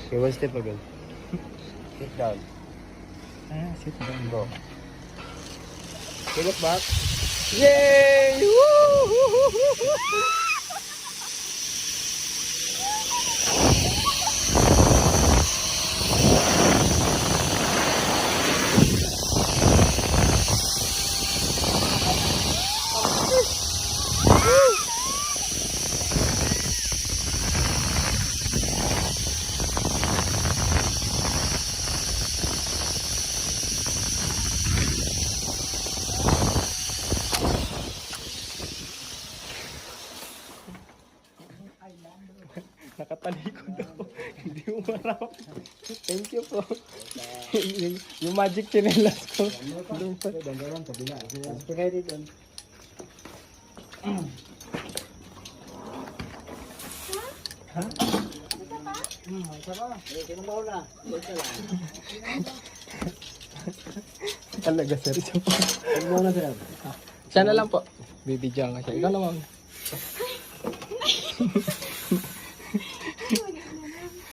Okay, one step again. Sit down. Sit down. Go. Okay, look back. Yay! Woo! Nakatalikod ako. Hindi umarap. Thank you po. yung magic chinelas ko. Doon pa. Ha? Talaga sir. Siya na lang po. Bibidyan ka siya. Ikaw naman.